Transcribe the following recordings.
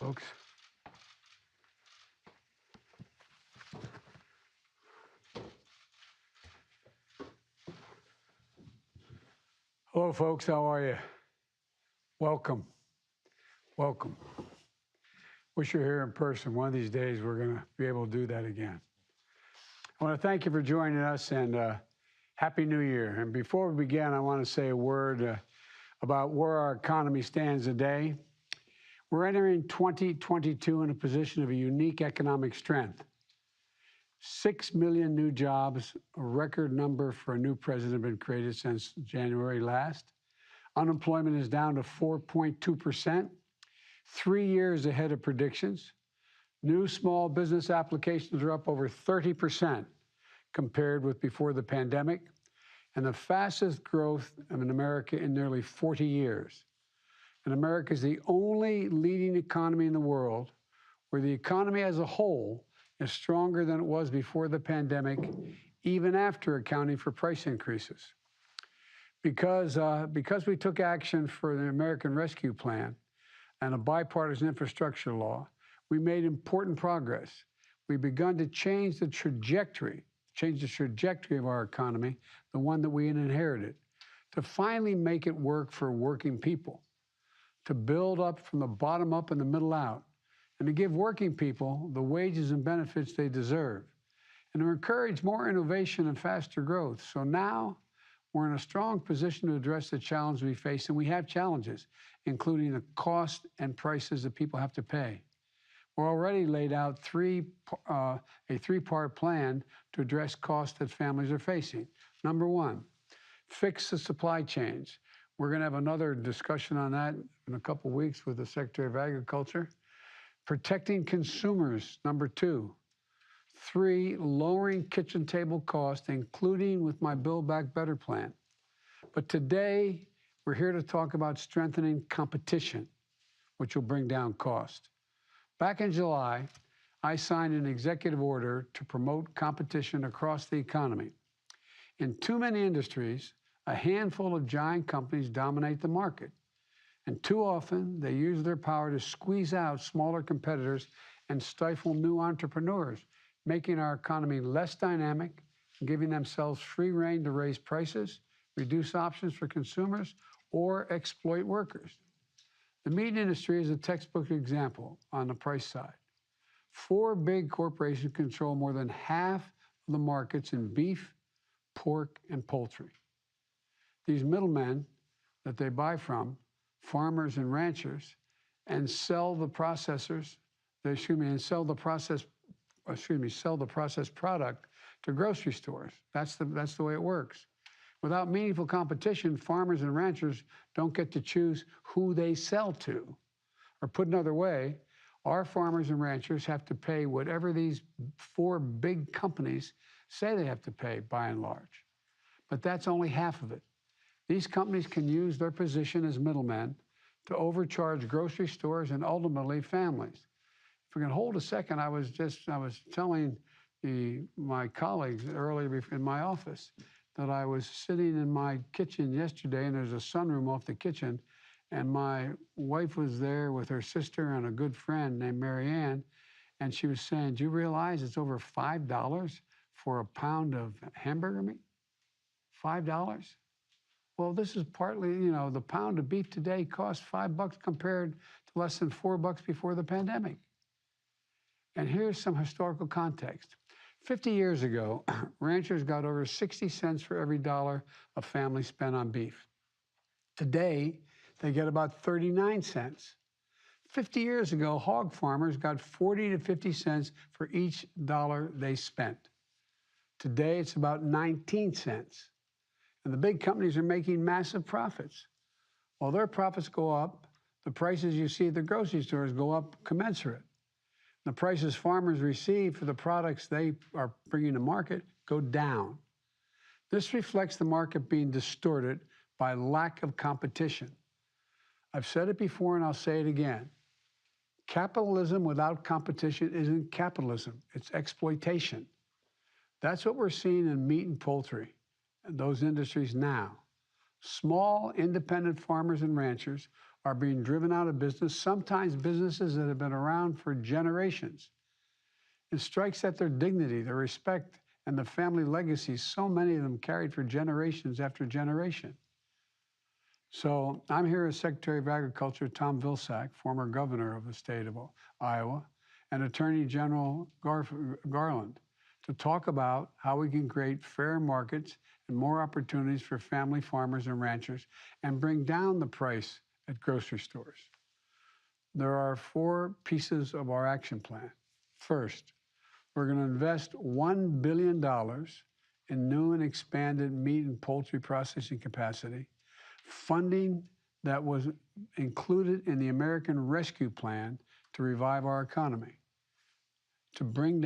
Folks. Hello, folks. How are you? Welcome. Welcome. Wish you were here in person. One of these days, we're going to be able to do that again. I want to thank you for joining us, and Happy New Year. And before we begin, I want to say a word about where our economy stands today. We're entering 2022 in a position of a unique economic strength. 6 million new jobs, a record number for a new president, been created since January last. Unemployment is down to 4.2%, 3 years ahead of predictions. New small business applications are up over 30% compared with before the pandemic, and the fastest growth in America in nearly 40 years. And America is the only leading economy in the world where the economy as a whole is stronger than it was before the pandemic, even after accounting for price increases. Because we took action for the American Rescue Plan and a bipartisan infrastructure law, we made important progress. We've begun to change the trajectory of our economy, the one that we inherited, to finally make it work for working people, to build up from the bottom up and the middle out, and to give working people the wages and benefits they deserve, and to encourage more innovation and faster growth. So now we're in a strong position to address the challenge we face, and we have challenges, including the cost and prices that people have to pay. We're already laid out a three-part plan to address costs that families are facing. Number one, fix the supply chains. We're going to have another discussion on that in a couple weeks with the Secretary of Agriculture. Protecting consumers, number two. Three, lowering kitchen table costs, including with my Build Back Better plan. But today, we're here to talk about strengthening competition, which will bring down cost. Back in July, I signed an executive order to promote competition across the economy. In too many industries, a handful of giant companies dominate the market. And too often, they use their power to squeeze out smaller competitors and stifle new entrepreneurs, making our economy less dynamic and giving themselves free rein to raise prices, reduce options for consumers, or exploit workers. The meat industry is a textbook example on the price side. 4 big corporations control more than half of the markets in beef, pork, and poultry. These middlemen that they buy from, farmers and ranchers, and sell the processed product to grocery stores. That's the way it works. Without meaningful competition, farmers and ranchers don't get to choose who they sell to. Or put another way, our farmers and ranchers have to pay whatever these 4 big companies say they have to pay, by and large. But that's only half of it. These companies can use their position as middlemen to overcharge grocery stores and ultimately families. If we can hold a second, I was telling my colleagues earlier in my office that I was sitting in my kitchen yesterday, and there's a sunroom off the kitchen, and my wife was there with her sister and a good friend named Mary Ann, and she was saying, "Do you realize it's over $5 for a pound of hamburger meat? $5? Well, this is partly, the pound of beef today costs $5 compared to less than $4 before the pandemic." And here's some historical context. 50 years ago, ranchers got over 60 cents for every dollar a family spent on beef. Today, they get about 39 cents. 50 years ago, hog farmers got 40 to 50 cents for each dollar they spent. Today, it's about 19 cents. And the big companies are making massive profits. While their profits go up, the prices you see at the grocery stores go up commensurate. The prices farmers receive for the products they are bringing to market go down. This reflects the market being distorted by lack of competition. I've said it before and I'll say it again. Capitalism without competition isn't capitalism, it's exploitation. That's what we're seeing in meat and poultry and those industries now. Small, independent farmers and ranchers are being driven out of business, sometimes businesses that have been around for generations. It strikes at their dignity, their respect, and the family legacies so many of them carried for generations after generation. So I'm here as Secretary of Agriculture Tom Vilsack, former governor of the state of Iowa, and Attorney General Garland, to talk about how we can create fair markets and more opportunities for family farmers and ranchers and bring down the price at grocery stores. There are 4 pieces of our action plan. First, we're going to invest $1 billion in new and expanded meat and poultry processing capacity, funding that was included in the American Rescue Plan to revive our economy, to bring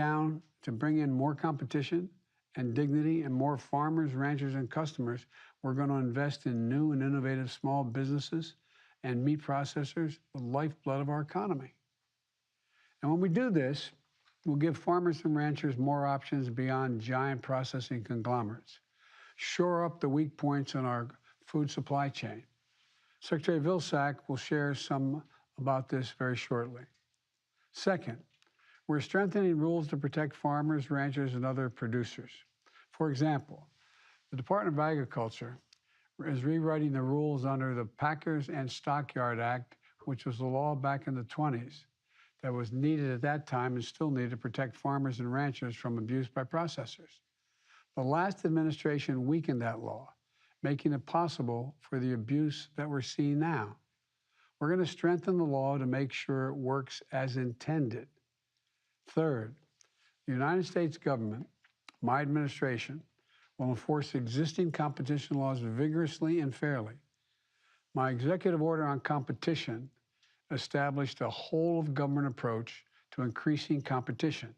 in more competition and dignity and more farmers, ranchers, and customers. We're going to invest in new and innovative small businesses and meat processors, the lifeblood of our economy. And when we do this, we'll give farmers and ranchers more options beyond giant processing conglomerates, shore up the weak points in our food supply chain. Secretary Vilsack will share some about this very shortly. Second, we're strengthening rules to protect farmers, ranchers, and other producers. For example, the Department of Agriculture is rewriting the rules under the Packers and Stockyard Act, which was a law back in the 1920s that was needed at that time and still needed to protect farmers and ranchers from abuse by processors. The last administration weakened that law, making it possible for the abuse that we're seeing now. We're going to strengthen the law to make sure it works as intended. Third, the United States government, my administration, will enforce existing competition laws vigorously and fairly. My executive order on competition established a whole-of-government approach to increasing competition.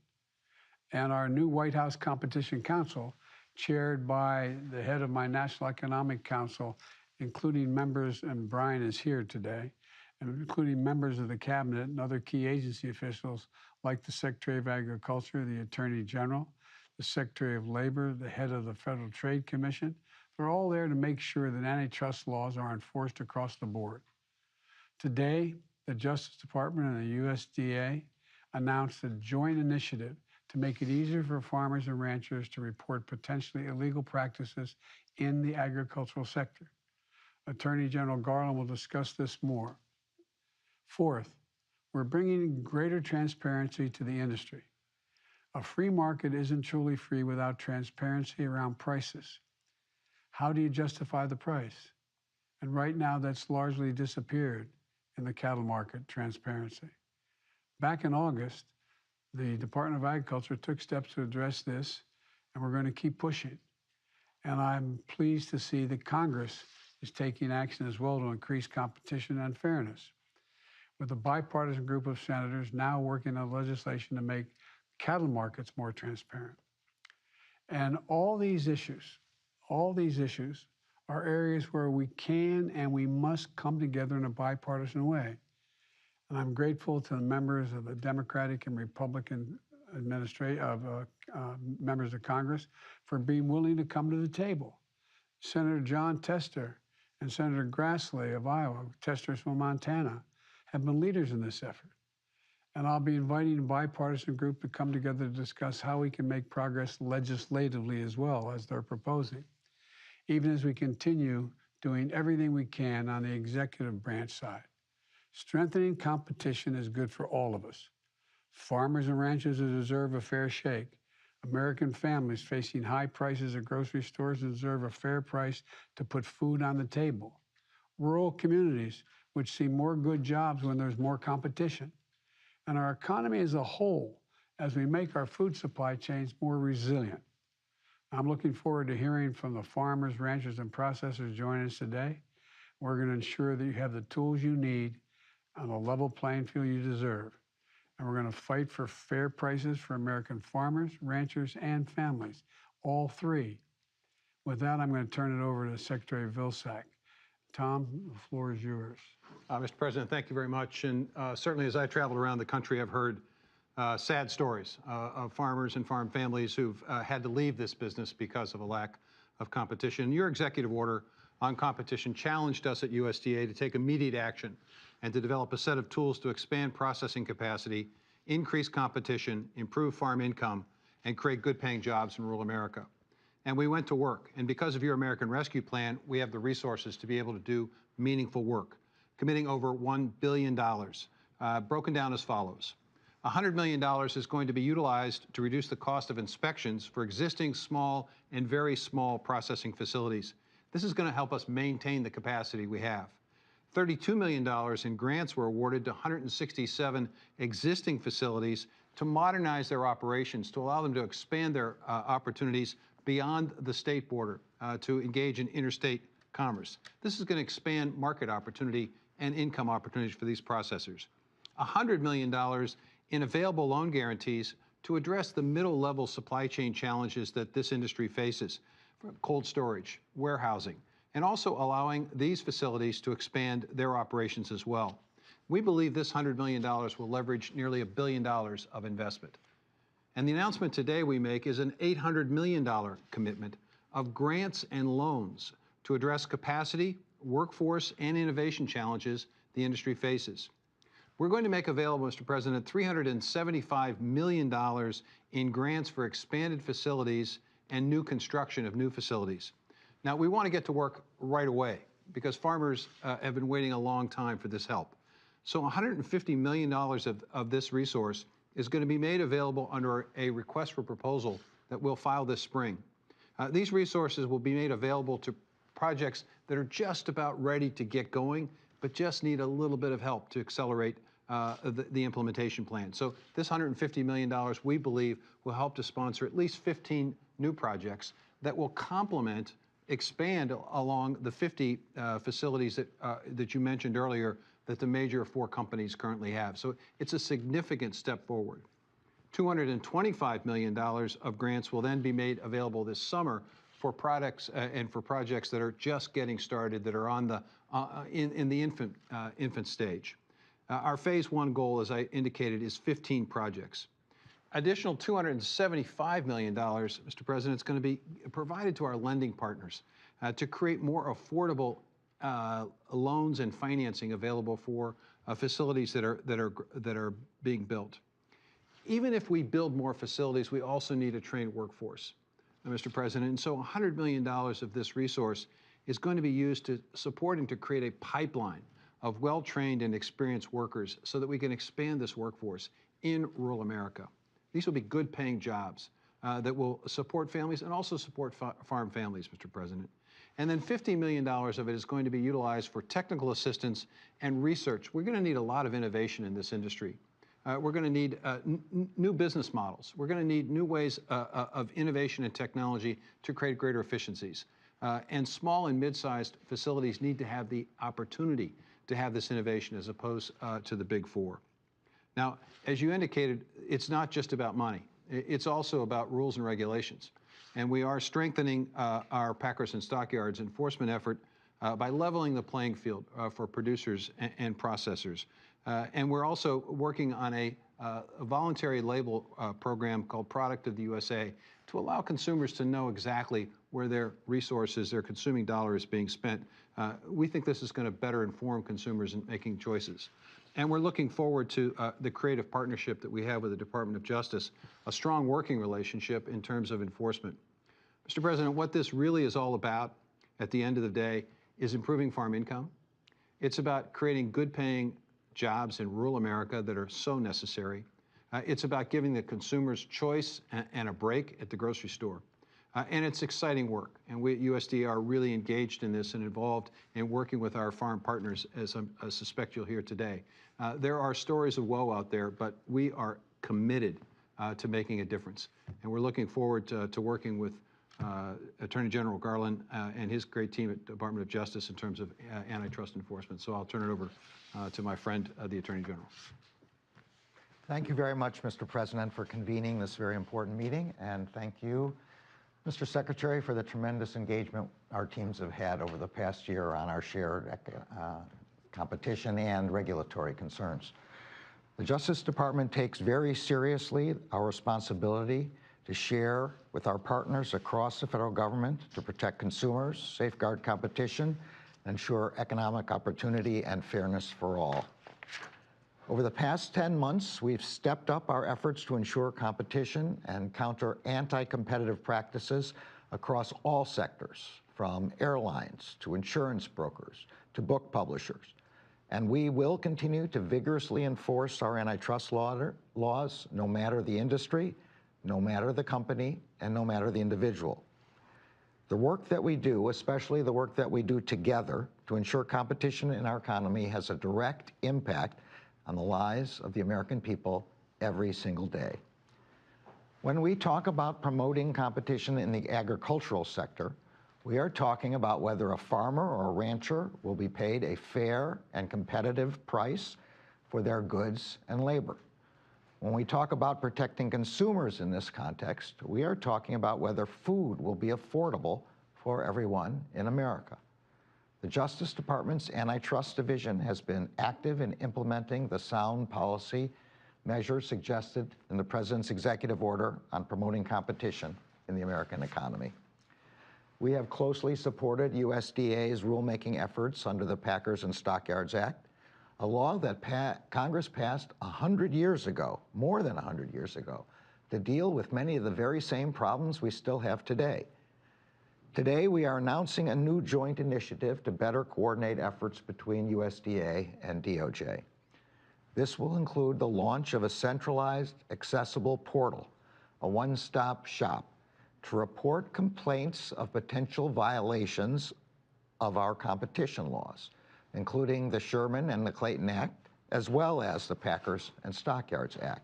And our new White House Competition Council, chaired by the head of my National Economic Council, including members, and Brian is here today, including members of the cabinet and other key agency officials like the Secretary of Agriculture, the Attorney General, the Secretary of Labor, the head of the Federal Trade Commission. They're all there to make sure that antitrust laws are enforced across the board. Today, the Justice Department and the USDA announced a joint initiative to make it easier for farmers and ranchers to report potentially illegal practices in the agricultural sector. Attorney General Garland will discuss this more. Fourth, we're bringing greater transparency to the industry. A free market isn't truly free without transparency around prices. How do you justify the price? And right now, that's largely disappeared in the cattle market, transparency. Back in August, the Department of Agriculture took steps to address this, and we're going to keep pushing. And I'm pleased to see that Congress is taking action as well to increase competition and fairness, with a bipartisan group of senators now working on legislation to make cattle markets more transparent. And all these issues are areas where we can and we must come together in a bipartisan way. And I'm grateful to the members of the Democratic and Republican members of Congress for being willing to come to the table. Senator Jon Tester and Senator Grassley of Iowa, Tester's from Montana, have been leaders in this effort. And I'll be inviting a bipartisan group to come together to discuss how we can make progress legislatively as well as they're proposing, even as we continue doing everything we can on the executive branch side. Strengthening competition is good for all of us. Farmers and ranchers deserve a fair shake. American families facing high prices at grocery stores deserve a fair price to put food on the table. Rural communities, which see more good jobs when there's more competition. And our economy as a whole, as we make our food supply chains more resilient. I'm looking forward to hearing from the farmers, ranchers, and processors joining us today. We're going to ensure that you have the tools you need on the level playing field you deserve. And we're going to fight for fair prices for American farmers, ranchers, and families, all three. With that, I'm going to turn it over to Secretary Vilsack. Tom, the floor is yours. Mr. President, thank you very much. And certainly as I traveled around the country, I've heard sad stories of farmers and farm families who've had to leave this business because of a lack of competition. Your executive order on Competition challenged us at USDA to take immediate action and to develop a set of tools to expand processing capacity, increase competition, improve farm income, and create good-paying jobs in rural America. And we went to work. And because of your American Rescue Plan, we have the resources to be able to do meaningful work, committing over $1 billion, broken down as follows. $100 million is going to be utilized to reduce the cost of inspections for existing small and very small processing facilities. This is going to help us maintain the capacity we have. $32 million in grants were awarded to 167 existing facilities to modernize their operations, to allow them to expand their opportunities beyond the state border, to engage in interstate commerce. This is going to expand market opportunity and income opportunities for these processors. $100 million in available loan guarantees to address the middle-level supply chain challenges that this industry faces, from cold storage, warehousing, and also allowing these facilities to expand their operations as well. We believe this $100 million will leverage nearly $1 billion of investment. And the announcement today we make is an $800 million commitment of grants and loans to address capacity, workforce, and innovation challenges the industry faces. We're going to make available, Mr. President, $375 million in grants for expanded facilities and new construction of new facilities. Now, we want to get to work right away because farmers have been waiting a long time for this help. So $150 million of this resource is going to be made available under a request for proposal that we'll file this spring. These resources will be made available to projects that are just about ready to get going, but just need a little bit of help to accelerate the implementation plan. So this $150 million, we believe, will help to sponsor at least 15 new projects that will complement, expand along the 50 facilities that you mentioned earlier that the major 4 companies currently have. So it's a significant step forward. $225 million of grants will then be made available this summer for products and for projects that are just getting started, that are on the in the infant stage. Our phase 1 goal, as I indicated, is 15 projects. Additional $275 million, Mr. President, is going to be provided to our lending partners to create more affordable loans and financing available for facilities that are being built. Even if we build more facilities, we also need a trained workforce, Mr. President. And so $100 million of this resource is going to be used to support and to create a pipeline of well-trained and experienced workers so that we can expand this workforce in rural America. These will be good-paying jobs that will support families and also support farm families, Mr. President. And then $50 million of it is going to be utilized for technical assistance and research. We're going to need a lot of innovation in this industry. We're going to need new business models. We're going to need new ways of innovation and technology to create greater efficiencies. And small and mid-sized facilities need to have the opportunity to have this innovation as opposed to the big 4. Now, as you indicated, it's not just about money. It's also about rules and regulations. And we are strengthening our packers and stockyards enforcement effort by leveling the playing field for producers and processors. And we're also working on a voluntary label program called Product of the USA to allow consumers to know exactly where their resources, their consuming dollar is being spent. We think this is going to better inform consumers in making choices. And we're looking forward to the creative partnership that we have with the Department of Justice, a strong working relationship in terms of enforcement. Mr. President, what this really is all about at the end of the day is improving farm income. It's about creating good-paying jobs in rural America that are so necessary. It's about giving the consumers choice and a break at the grocery store. And it's exciting work. And we at USDA are really engaged in this and involved in working with our farm partners, as I suspect you'll hear today. There are stories of woe out there, but we are committed to making a difference. And we're looking forward to working with Attorney General Garland and his great team at Department of Justice in terms of antitrust enforcement. So I'll turn it over to my friend, the Attorney General. Thank you very much, Mr. President, for convening this very important meeting. And thank you, Mr. Secretary, for the tremendous engagement our teams have had over the past year on our shared competition and regulatory concerns. The Justice Department takes very seriously our responsibility to share with our partners across the federal government to protect consumers, safeguard competition, and ensure economic opportunity and fairness for all. Over the past 10 months, we've stepped up our efforts to ensure competition and counter anti-competitive practices across all sectors, from airlines to insurance brokers to book publishers. And we will continue to vigorously enforce our antitrust laws, no matter the industry, no matter the company, and no matter the individual. The work that we do, especially the work that we do together to ensure competition in our economy, has a direct impact on the lives of the American people every single day. When we talk about promoting competition in the agricultural sector, we are talking about whether a farmer or a rancher will be paid a fair and competitive price for their goods and labor. When we talk about protecting consumers in this context, we are talking about whether food will be affordable for everyone in America. The Justice Department's Antitrust Division has been active in implementing the sound policy measures suggested in the President's executive order on promoting competition in the American economy. We have closely supported USDA's rulemaking efforts under the Packers and Stockyards Act, a law that Congress passed 100 years ago, more than 100 years ago, to deal with many of the very same problems we still have today. Today, we are announcing a new joint initiative to better coordinate efforts between USDA and DOJ. This will include the launch of a centralized, accessible portal, a one-stop shop, to report complaints of potential violations of our competition laws, including the Sherman and the Clayton Act, as well as the Packers and Stockyards Act.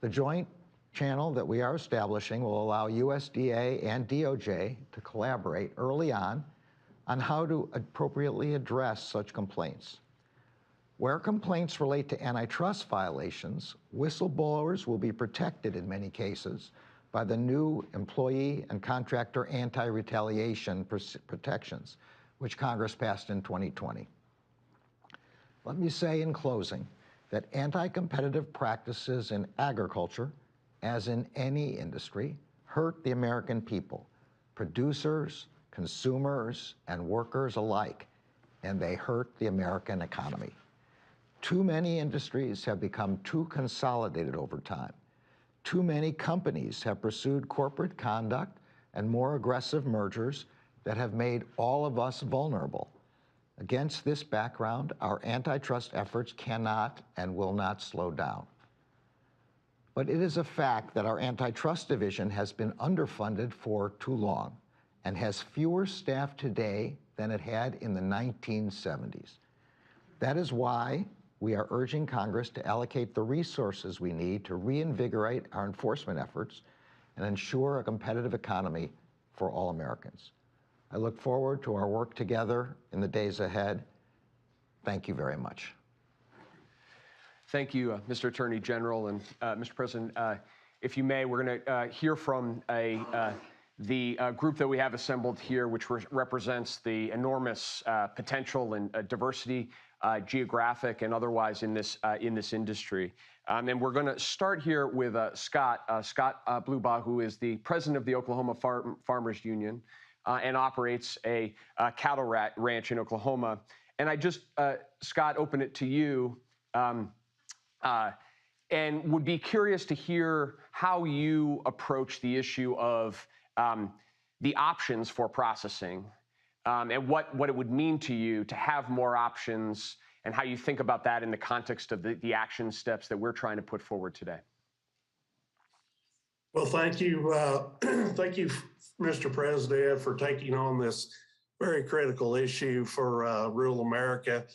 The joint channel that we are establishing will allow USDA and DOJ to collaborate early on how to appropriately address such complaints. Where complaints relate to antitrust violations, whistleblowers will be protected in many cases by the new employee and contractor anti-retaliation protections, which Congress passed in 2020. Let me say in closing that anti-competitive practices in agriculture, as in any industry, hurt the American people, producers, consumers, and workers alike, and they hurt the American economy. Too many industries have become too consolidated over time. Too many companies have pursued corporate conduct and more aggressive mergers that have made all of us vulnerable. Against this background, our antitrust efforts cannot and will not slow down. But it is a fact that our Antitrust Division has been underfunded for too long and has fewer staff today than it had in the 1970s. That is why we are urging Congress to allocate the resources we need to reinvigorate our enforcement efforts and ensure a competitive economy for all Americans. I look forward to our work together in the days ahead. Thank you very much. Thank you, Mr. Attorney General. And Mr. President, if you may, we're going to hear from the group that we have assembled here, which represents the enormous potential and diversity, geographic and otherwise, in this industry. And we're going to start here with Scott Blubaugh, who is the president of the Oklahoma Farmers Union and operates a cattle ranch in Oklahoma. And I just, Scott, open it to you. And would be curious to hear how you approach the issue of the options for processing and what it would mean to you to have more options and how you think about that in the context of the action steps that we're trying to put forward today. Well, thank you. Thank you, Mr. President, for taking on this very critical issue for rural America.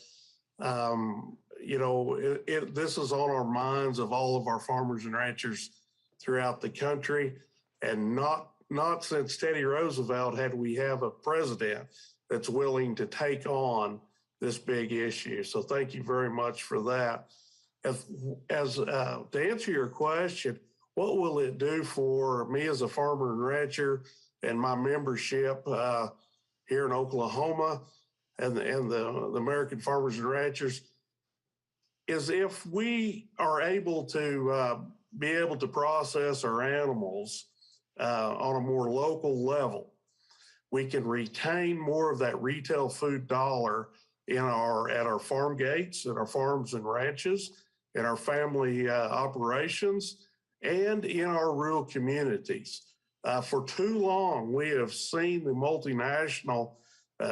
You know, this is on our minds of all of our farmers and ranchers throughout the country, and not since Teddy Roosevelt had we have a president that's willing to take on this big issue. So thank you very much for that. To answer your question, what will it do for me as a farmer and rancher and my membership here in Oklahoma and the American farmers and ranchers? Is if we are able to be able to process our animals on a more local level. We can retain more of that retail food dollar at our farm gates, at our farms and ranches, in our family operations, and in our rural communities. For too long, we have seen the multinational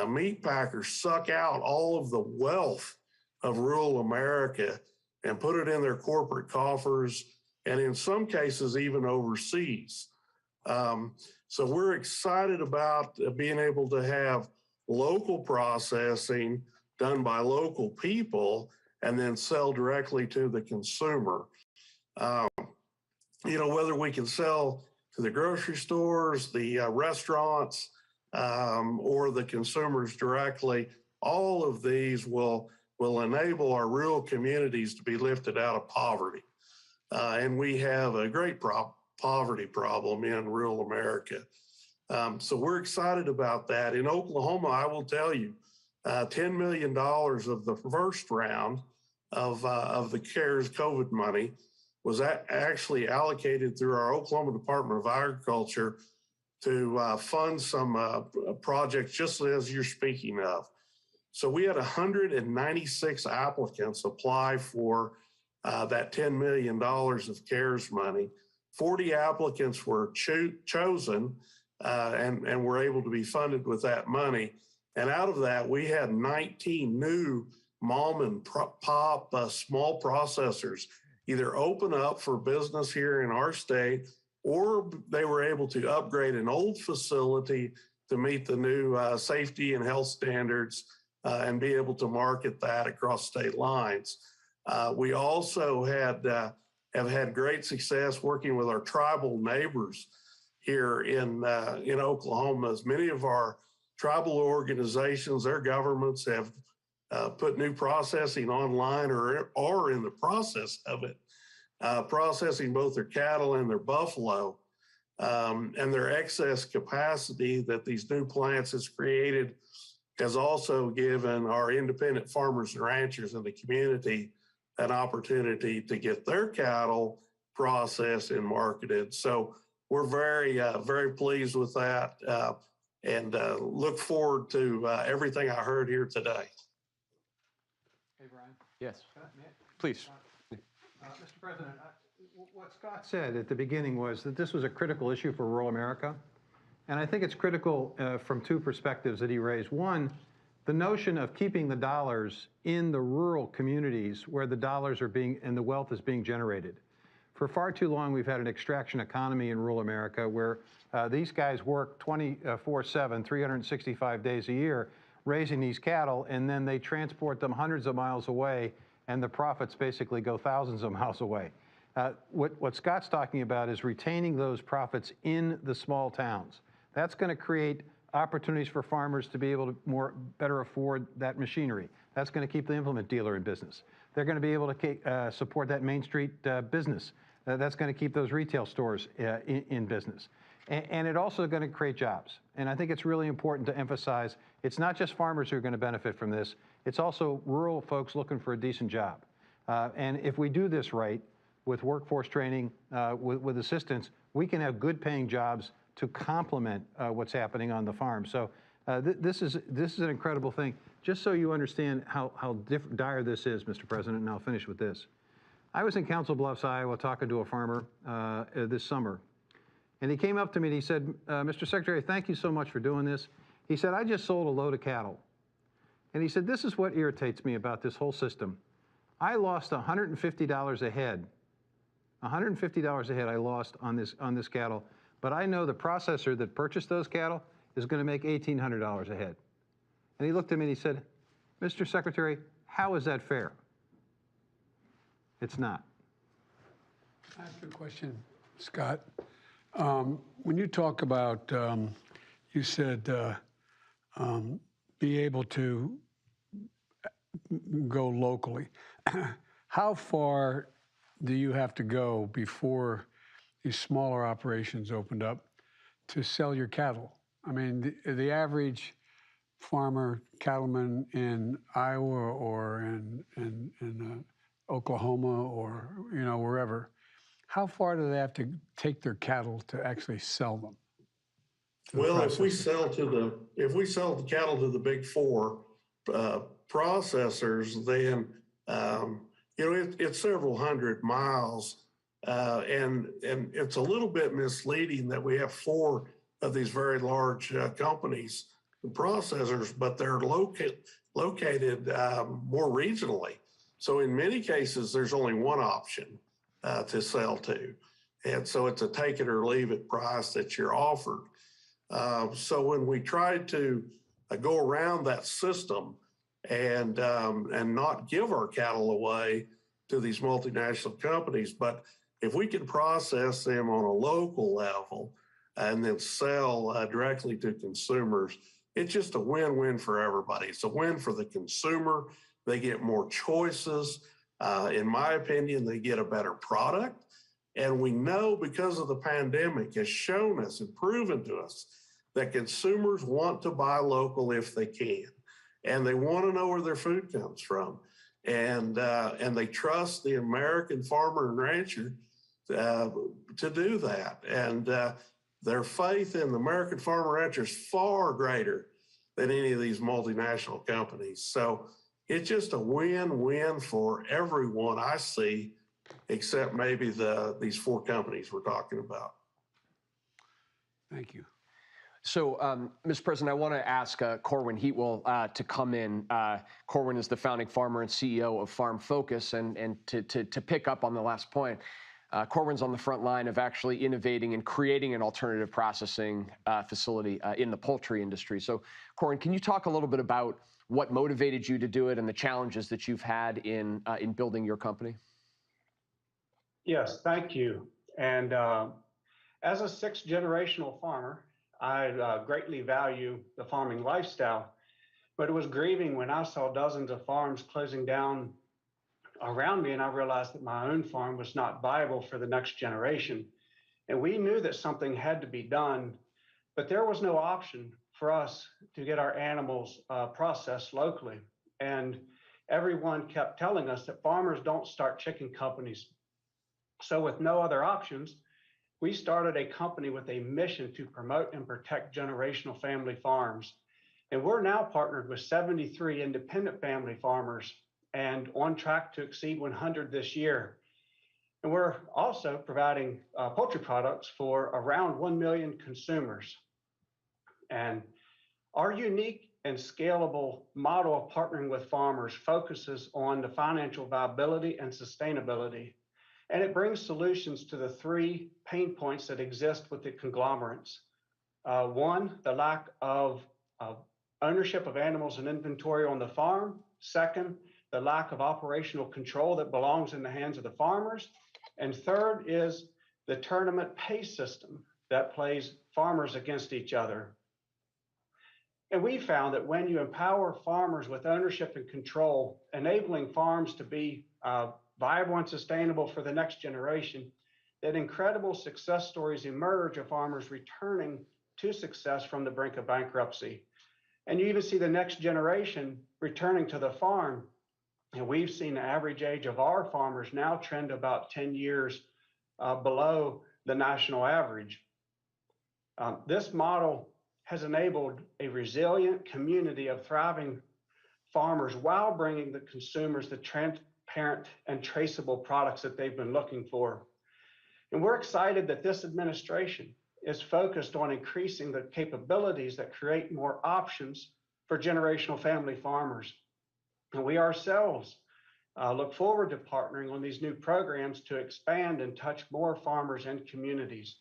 meat packers suck out all of the wealth of rural America and put it in their corporate coffers, and in some cases, even overseas. So we're excited about being able to have local processing done by local people and then sell directly to the consumer. Whether we can sell to the grocery stores, the restaurants, or the consumers directly, all of these will enable our rural communities to be lifted out of poverty. And we have a great poverty problem in rural America. So we're excited about that. In Oklahoma, I will tell you, $10 million of the first round of the CARES COVID money was actually allocated through our Oklahoma Department of Agriculture to fund some projects just as you're speaking of. So we had 196 applicants apply for that $10 million of CARES money. 40 applicants were chosen and were able to be funded with that money. And out of that, we had 19 new mom and pop small processors either open up for business here in our state, or they were able to upgrade an old facility to meet the new safety and health standards and be able to market that across state lines. We also have had great success working with our tribal neighbors here in Oklahoma. As many of our tribal organizations, their governments have put new processing online or are in the process of it, processing both their cattle and their buffalo, and their excess capacity that these new plants has created has also given our independent farmers and ranchers in the community an opportunity to get their cattle processed and marketed. So we're very pleased with that and look forward to everything I heard here today. Hey, Brian. Yes, please. Mr. President, what Scott said at the beginning was that this was a critical issue for rural America. And I think it's critical from two perspectives that he raised. One, the notion of keeping the dollars in the rural communities where the dollars are being and the wealth is being generated. For far too long, we've had an extraction economy in rural America where these guys work 24/7, 365 days a year, raising these cattle, and then they transport them hundreds of miles away, and the profits basically go thousands of miles away. What Scott's talking about is retaining those profits in the small towns. That's going to create opportunities for farmers to be able to better afford that machinery. That's going to keep the implement dealer in business. They're going to be able to support that Main Street business. That's going to keep those retail stores in business. And it also going to create jobs. And I think it's really important to emphasize it's not just farmers who are going to benefit from this. It's also rural folks looking for a decent job. And if we do this right, with workforce training, with assistance, we can have good paying jobs to complement what's happening on the farm. So this is an incredible thing. Just so you understand how dire this is, Mr. President, and I'll finish with this. I was in Council Bluffs, Iowa, talking to a farmer this summer. And he came up to me and he said, Mr. Secretary, thank you so much for doing this. He said, I just sold a load of cattle. And he said, this is what irritates me about this whole system. I lost $150 a head. $150 a head I lost on this cattle. But I know the processor that purchased those cattle is going to make $1,800 a head. And he looked at me and he said, Mr. Secretary, how is that fair? It's not. I ask you a question, Scott. When you talk about, you said be able to go locally. How far do you have to go before these smaller operations opened up to sell your cattle? I mean, the average farmer, cattleman in Iowa or in Oklahoma or wherever, how far do they have to take their cattle to actually sell them? to the Well, if we processors? sell the cattle to the big four processors, then it's several hundred miles, and it's a little bit misleading that we have four of these very large companies, processors, but they're located more regionally. So in many cases, there's only one option to sell to, and so it's a take it or leave it price that you're offered. So when we tried to go around that system and not give our cattle away to these multinational companies, but if we can process them on a local level and then sell directly to consumers, it's just a win-win for everybody. It's a win for the consumer. They get more choices. In my opinion, they get a better product. And we know, because of the pandemic, has shown us and proven to us that consumers want to buy local if they can, and they want to know where their food comes from, and they trust the American farmer and rancher to do that. And their faith in the American farmer and rancher is far greater than any of these multinational companies. So it's just a win-win for everyone I see, except maybe these four companies we're talking about. Thank you. So, Mr. President, I want to ask Corwin Heatwell to come in. Corwin is the founding farmer and CEO of Farm Focus, and to pick up on the last point, Corwin's on the front line of actually innovating and creating an alternative processing facility in the poultry industry. So, Corwin, can you talk a little bit about what motivated you to do it and the challenges that you've had in building your company? Yes, thank you. And as a sixth-generational farmer, I greatly value the farming lifestyle, but it was grieving when I saw dozens of farms closing down around me, and I realized that my own farm was not viable for the next generation. And we knew that something had to be done, but there was no option for us to get our animals processed locally. And everyone kept telling us that farmers don't start chicken companies. So with no other options, we started a company with a mission to promote and protect generational family farms. And we're now partnered with 73 independent family farmers and on track to exceed 100 this year. And we're also providing poultry products for around 1 million consumers. And our unique and scalable model of partnering with farmers focuses on the financial viability and sustainability. And it brings solutions to the three pain points that exist with the conglomerates. One, the lack of ownership of animals and inventory on the farm. Second, the lack of operational control that belongs in the hands of the farmers. And third is the tournament pay system that plays farmers against each other. And we found that when you empower farmers with ownership and control, enabling farms to be viable and sustainable for the next generation, that incredible success stories emerge of farmers returning to success from the brink of bankruptcy. And you even see the next generation returning to the farm. And we've seen the average age of our farmers now trend about 10 years below the national average. This model has enabled a resilient community of thriving farmers while bringing the consumers the transparent and traceable products that they've been looking for. And we're excited that this administration is focused on increasing the capabilities that create more options for generational family farmers. And we ourselves look forward to partnering on these new programs to expand and touch more farmers and communities.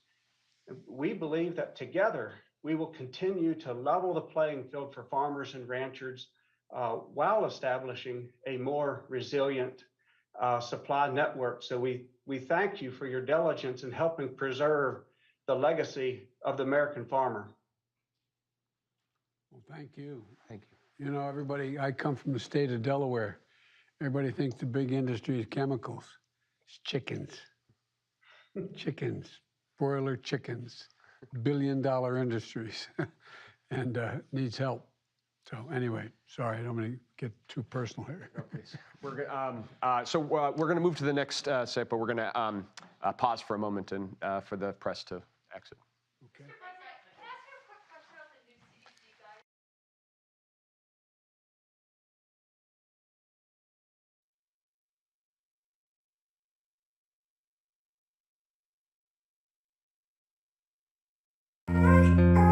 We believe that together we will continue to level the playing field for farmers and ranchers while establishing a more resilient supply network. So we thank you for your diligence in helping preserve the legacy of the American farmer. Well, thank you. Thank you. You know, everybody, I come from the state of Delaware. Everybody thinks the big industry is chemicals. It's chickens. Chickens, broiler chickens, billion-dollar industries, and needs help. So anyway, sorry, I don't want to get too personal here. We're going to move to the next set, but we're going to pause for a moment and for the press to exit. Okay. Thank you.